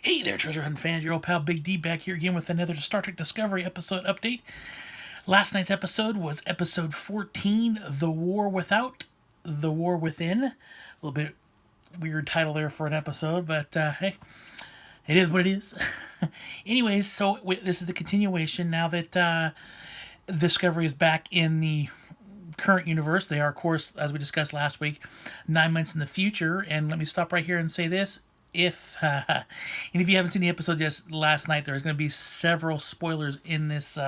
Hey there, treasure hunting fans. Your old pal Big D back here again with another Star Trek Discovery episode update. Last night's episode was episode 14, The War Without, The War Within. A little bit weird title there for an episode, but hey, it is what it is. Anyways, so this is the continuation now that Discovery is back in the current universe. They are, of course, as we discussed last week, 9 months in the future. And let me stop right here and say this. And if you haven't seen the episode just last night, there's going to be several spoilers in this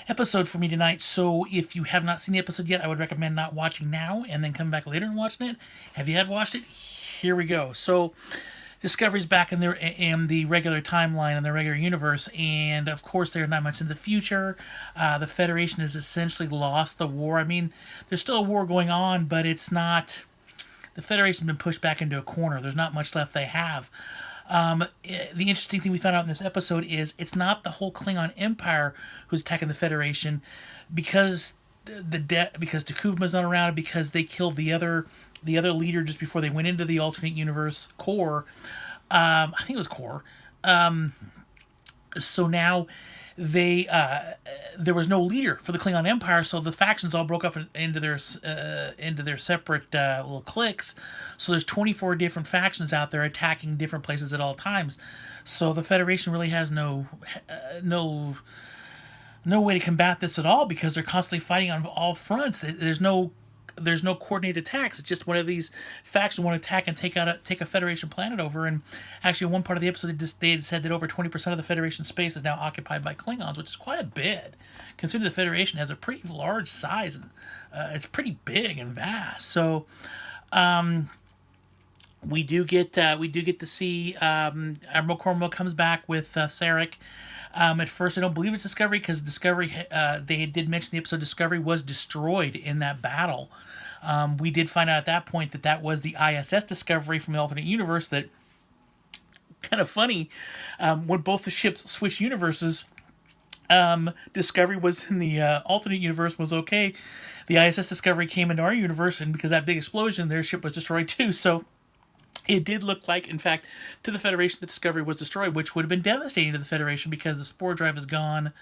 episode for me tonight. So if you have not seen the episode yet, I would recommend not watching now and then coming back later and watching it. Have you had watched it? Here we go. So Discovery's back in the regular timeline in the regular universe, and of course they're 9 months in the future. The Federation has essentially lost the war. I mean, there's still a war going on, but it's not. The Federation's been pushed back into a corner. There's not much left they have. The interesting thing we found out in this episode is it's not the whole Klingon Empire who's attacking the Federation, because because T'Kuvma's not around, because they killed the other leader just before they went into the alternate universe core. I think it was core. So now there was no leader for the Klingon Empire, so the factions all broke up into their separate little cliques. So there's 24 different factions out there attacking different places at all times. So the Federation really has no way to combat this at all, because they're constantly fighting on all fronts. There's no coordinated attacks. It's just one of these factions want to attack and take a Federation planet over. And actually, in one part of the episode, they had said that over 20% of the Federation space is now occupied by Klingons, which is quite a bit, considering the Federation has a pretty large size and it's pretty big and vast. So we do get to see Admiral Cornwell comes back with Sarek. At first, I don't believe it's Discovery, because Discovery, they did mention the episode Discovery was destroyed in that battle. We did find out at that point that was the ISS Discovery from the alternate universe. That kind of funny. When both the ships switched universes, Discovery was in the alternate universe, was okay. The ISS Discovery came into our universe, and because of that big explosion, their ship was destroyed too. So it did look like, in fact, to the Federation, the Discovery was destroyed, which would have been devastating to the Federation because the spore drive is gone.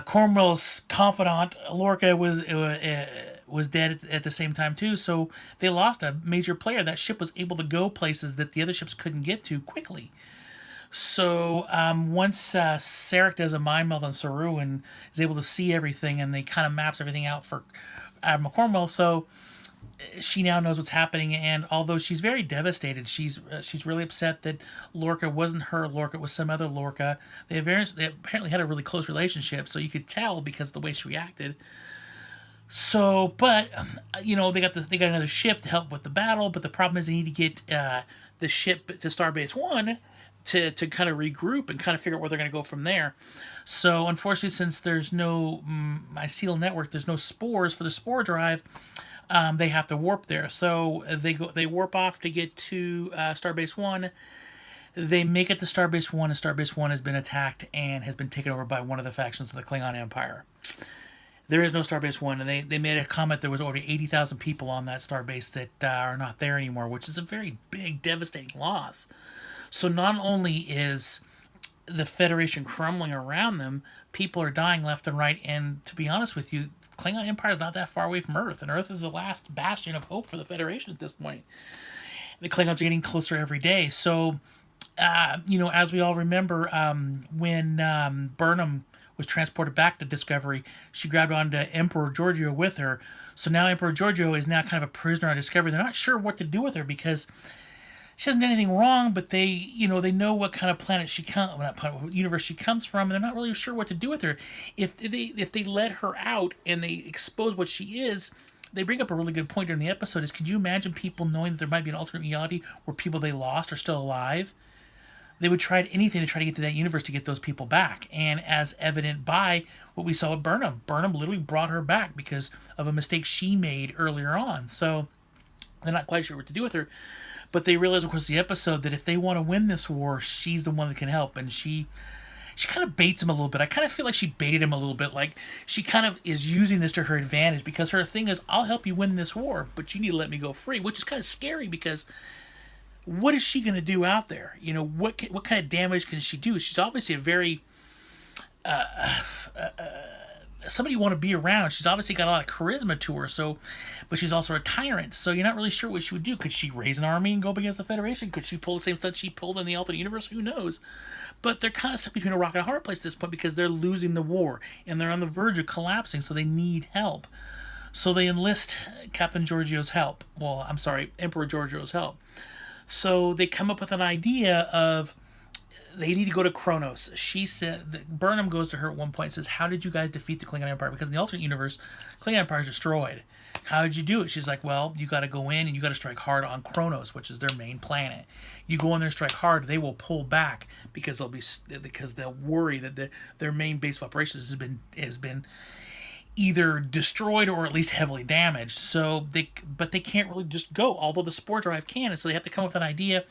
Cornwell's confidant, Lorca, was dead at the same time, too, so they lost a major player. That ship was able to go places that the other ships couldn't get to quickly. So once Sarek does a mind meld on Saru and is able to see everything, and they kind of maps everything out for Admiral Cornwell, so she now knows what's happening. And although she's very devastated, she's really upset that Lorca wasn't her Lorca, it was some other Lorca. They apparently had a really close relationship, so you could tell because of the way she reacted. So, but they got another ship to help with the battle. But the problem is they need to get the ship to Starbase One to kind of regroup and kind of figure out where they're going to go from there. So, unfortunately, since there's no mycelial network, there's no spores for the spore drive. They have to warp there, so they warp off to get to Starbase One. They make it to Starbase One, and Starbase One has been attacked and has been taken over by one of the factions of the Klingon Empire. There is no Starbase One, and they made a comment there was over 80,000 people on that starbase that are not there anymore, which is a very big, devastating loss. So not only is the Federation crumbling around them, people are dying left and right, and to be honest with you, Klingon Empire is not that far away from Earth, and Earth is the last bastion of hope for the Federation at this point. The Klingons are getting closer every day. So, as we all remember, when Burnham was transported back to Discovery, she grabbed onto Emperor Giorgio with her. So now Emperor Giorgio is now kind of a prisoner on Discovery. They're not sure what to do with her, because she hasn't done anything wrong, but they know what kind of universe she comes from, and they're not really sure what to do with her. If they let her out and they expose what she is, they bring up a really good point during the episode. Is, could you imagine people knowing that there might be an alternate reality where people they lost are still alive? They would try anything to try to get to that universe to get those people back, and as evident by what we saw with Burnham. Burnham literally brought her back because of a mistake she made earlier on. So they're not quite sure what to do with her. But they realize, of course, the episode that if they want to win this war, she's the one that can help. And she kind of baits him a little bit. I kind of feel like she baited him a little bit. Like, she kind of is using this to her advantage, because her thing is, I'll help you win this war, but you need to let me go free, which is kind of scary, because what is she going to do out there? What kind of damage can she do? She's obviously a very somebody you want to be around. She's obviously got a lot of charisma to her, but she's also a tyrant, so you're not really sure what she would do. Could she raise an army and go up against the Federation? Could she pull the same stunt she pulled in the alternate universe? Who knows? But they're kind of stuck between a rock and a hard place at this point because they're losing the war and they're on the verge of collapsing, so they need help. So they enlist Captain Giorgio's help. Well, I'm sorry, Emperor Giorgio's help. So they come up with an idea of they need to go to Kronos. She said that Burnham goes to her at one point and says, "How did you guys defeat the Klingon Empire?" Because in the alternate universe, Klingon Empire is destroyed. How did you do it? She's like, "Well, you got to go in and you got to strike hard on Kronos, which is their main planet. You go in there and strike hard, they will pull back because they'll worry that their main base of operations has been either destroyed or at least heavily damaged. So they can't really just go, although the spore drive can, and so they have to come up with an idea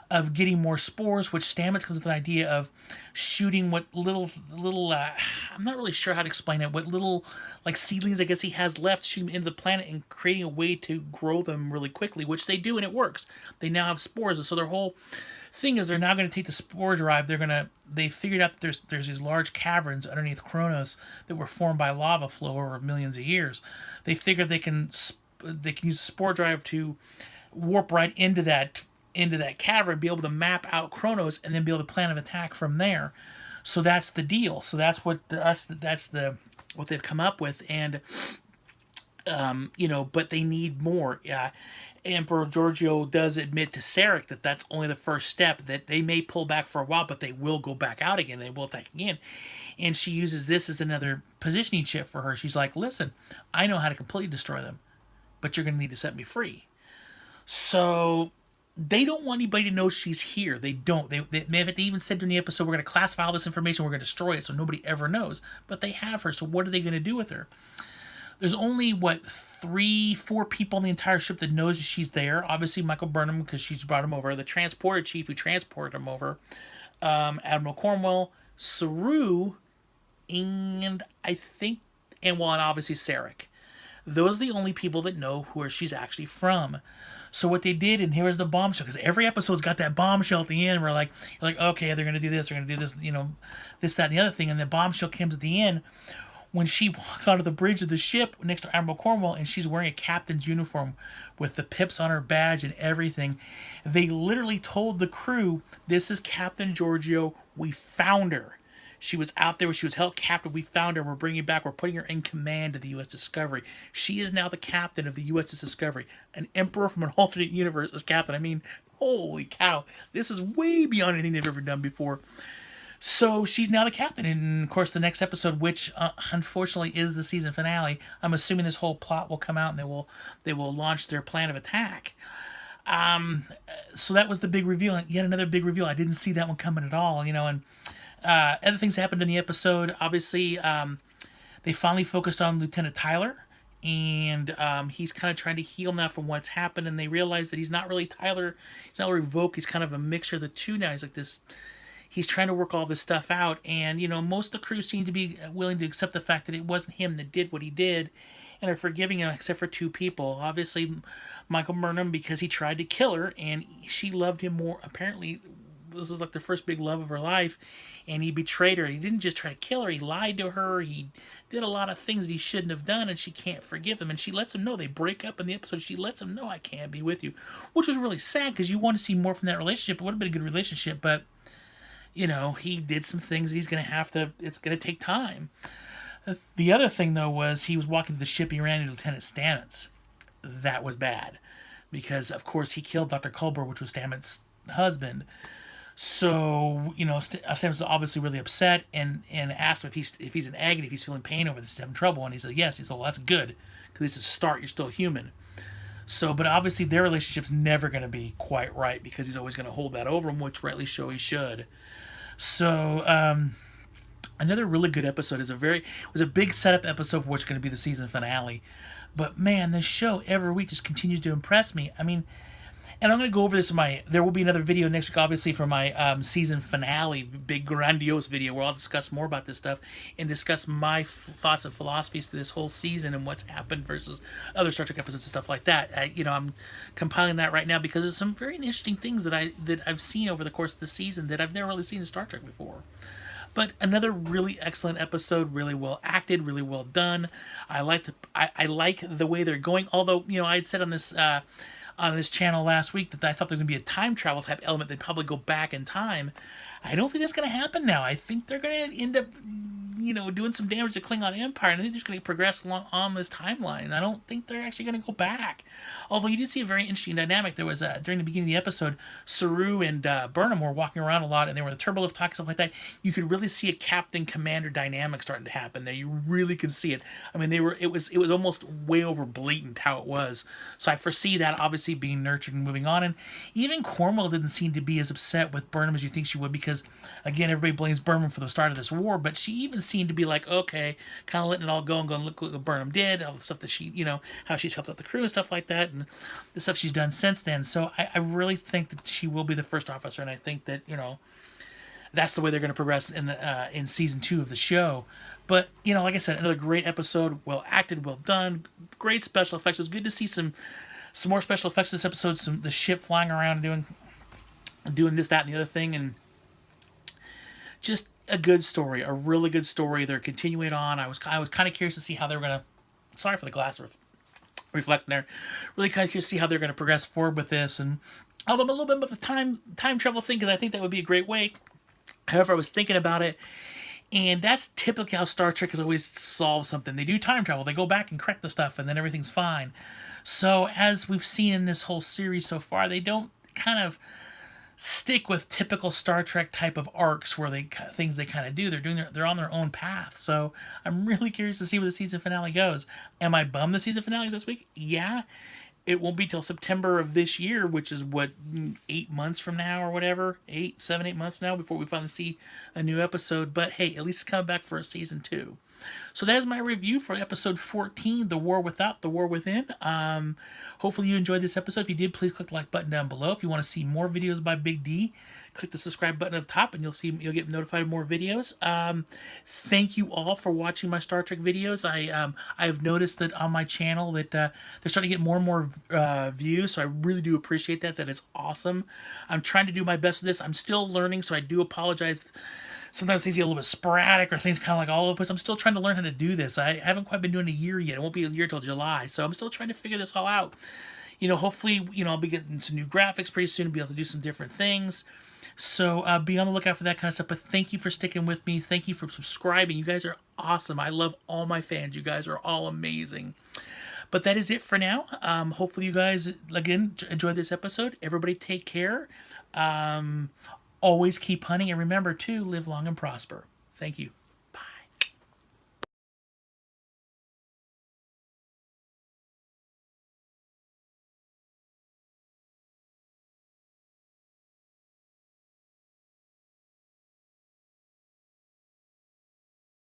of getting more spores, which Stamets comes with an idea of shooting what little I'm not really sure how to explain it, what little like seedlings I guess he has left, shoot them into the planet and creating a way to grow them really quickly, which they do, and it works. They now have spores, and so their whole thing is they're now going to take the spore drive. They figured out that there's these large caverns underneath Kronos that were formed by lava flow over millions of years. They figured they can use the spore drive to warp right into that cavern, be able to map out Kronos, and then be able to plan an attack from there. So that's the deal. So that's what what they've come up with, and but they need more. Emperor Giorgio does admit to Sarek that that's only the first step, that they may pull back for a while, but they will go back out again. They will attack again. And she uses this as another positioning chip for her. She's like, "Listen, I know how to completely destroy them, but you're going to need to set me free." So they don't want anybody to know she's here. They don't. They even said during the episode, "We're going to classify all this information. We're going to destroy it so nobody ever knows." But they have her. So what are they going to do with her? There's only, 3-4 people on the entire ship that knows she's there. Obviously, Michael Burnham, because she's brought him over. The transporter chief who transported him over. Admiral Cornwell, Saru, and obviously Sarek. Those are the only people that know where she's actually from. So what they did, and here's the bombshell, because every episode's got that bombshell at the end where you're like, okay, they're going to do this, they're going to do this, this, that, and the other thing. And the bombshell comes at the end when she walks onto the bridge of the ship next to Admiral Cornwell, and she's wearing a captain's uniform with the pips on her badge and everything. They literally told the crew, "This is Captain Giorgio. We found her. She was out there. She was held captive. We found her. We're bringing her back. We're putting her in command of the U.S. Discovery. She is now the captain of the USS Discovery. An emperor from an alternate universe is captain." I mean, holy cow. This is way beyond anything they've ever done before. So she's now the captain. And, of course, the next episode, which unfortunately is the season finale, I'm assuming this whole plot will come out and they will launch their plan of attack. So that was the big reveal. And yet another big reveal. I didn't see that one coming at all, and other things happened in the episode. Obviously, they finally focused on Lieutenant Tyler, and he's kind of trying to heal now from what's happened, and they realize that he's not really Tyler. He's not really Voke. He's kind of a mixture of the two now. He's like this. He's trying to work all this stuff out, and most of the crew seem to be willing to accept the fact that it wasn't him that did what he did, and are forgiving him except for 2 people. Obviously, Michael Burnham, because he tried to kill her, and she loved him more. Apparently, this is like the first big love of her life, and he betrayed her. He didn't just try to kill her, he lied to her. He did a lot of things that he shouldn't have done, and she can't forgive him. And she lets him know. They break up in the episode. She lets him know, "I can't be with you," which was really sad because you want to see more from that relationship. It would have been a good relationship, but he did some things it's going to take time. The other thing, though, was he was walking to the ship, he ran into Lieutenant Stamets. That was bad. Because, of course, he killed Dr. Culber, which was Stamets' husband. So, Stamets was obviously really upset and asked him if he's in agony, if he's feeling pain over this, he's having trouble. And he said, yes. He said, well, that's good. Because this is a start. You're still human. So, but obviously their relationship's never going to be quite right because he's always going to hold that over him, which rightly so he should. So, another really good episode was a big setup episode for what's going to be the season finale. But man, this show every week just continues to impress me. I mean, And I'm going to go over this in there will be another video next week, obviously, for my season finale, big grandiose video, where I'll discuss more about this stuff and discuss my thoughts and philosophies through this whole season and what's happened versus other Star Trek episodes and stuff like that. I'm compiling that right now because there's some very interesting things that I've seen over the course of the season that I've never really seen in Star Trek before. But another really excellent episode, really well acted, really well done. I like the way they're going. Although I had said on this channel last week that I thought there was going to be a time travel type element. They'd probably go back in time. I don't think that's going to happen now. I think they're going to end up, doing some damage to Klingon Empire, and I think they're just going to progress along on this timeline. I don't think they're actually going to go back. Although you did see a very interesting dynamic. There was, during the beginning of the episode, Saru and Burnham were walking around a lot, and they were in the turbolift talking, stuff like that. You could really see a captain-commander dynamic starting to happen there. You really can see it. I mean, it was almost way over blatant how it was. So I foresee that obviously being nurtured and moving on. And even Cornwell didn't seem to be as upset with Burnham as you think she would, because, again, everybody blames Burnham for the start of this war, but she even seemed to be like, okay, kind of letting it all go and going, look what Burnham did, all the stuff that she, how she's helped out the crew and stuff like that, and the stuff she's done since then. So I really think that she will be the first officer, and I think that, that's the way they're going to progress in season 2 of the show. But, like I said, another great episode, well acted, well done, great special effects. It was good to see some more special effects this episode, the ship flying around doing this, that, and the other thing, and just a good story, a really good story. They're continuing on. I was kind of curious to see how they were going to, sorry for the glass reflecting there, really kind of curious to see how they're going to progress forward with this. And although I'm a little bit about the time travel thing, because I think that would be a great way. However, I was thinking about it, and that's typically how Star Trek has always solved something. They do time travel. They go back and correct the stuff, and then everything's fine. So as we've seen in this whole series so far, they don't kind of stick with typical Star Trek type of arcs where things they kind of do. They're on their own path. So I'm really curious to see where the season finale goes. Am I bummed the season finale is this week? Yeah. It won't be till September of this year, which is 8 months from now or whatever, 7, 8 months from now before we finally see a new episode. But hey, at least it's coming back for a season 2. So that is my review for episode 14, The War Without, The War Within. Hopefully you enjoyed this episode. If you did, please click the like button down below. If you want to see more videos by Big D, click the subscribe button up top and you'll get notified of more videos. Thank you all for watching my Star Trek videos. I've noticed that on my channel that they're starting to get more and more views, so I really do appreciate that. That is awesome. I'm trying to do my best with this. I'm still learning, so I do apologize. Sometimes things get a little bit sporadic or things kind of like all over the place. I'm still trying to learn how to do this. I haven't quite been doing a year yet. It won't be a year till July. So I'm still trying to figure this all out. Hopefully, I'll be getting some new graphics pretty soon to be able to do some different things. So be on the lookout for that kind of stuff. But thank you for sticking with me. Thank you for subscribing. You guys are awesome. I love all my fans. You guys are all amazing. But that is it for now. Hopefully you guys, again, enjoyed this episode. Everybody take care. Always keep hunting, and remember to live long and prosper. Thank you.